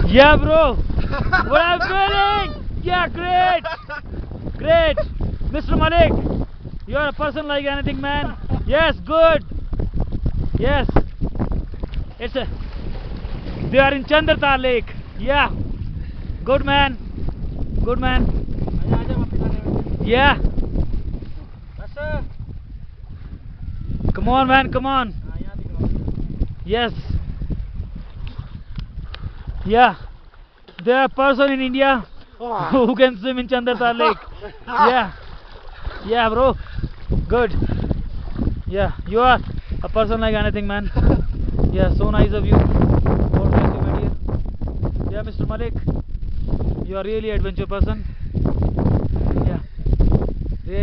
Yeah, bro. What I'm feeling? Yeah, great. Great. Mr. Malik, you're a person like anything, man. Yes, good. Yes. It's a. They are in Chandartal Lake. Yeah. Good man. Good man. Yeah. Come on, man. Come on. Yes. Yeah. There are person in India who can swim in Chandartal Lake. Yeah. Yeah, bro. Good. Yeah. You are a person like anything, man. Yeah. So nice of you. God bless you, my dear. Yeah, Mr. Malik. You are really adventure person.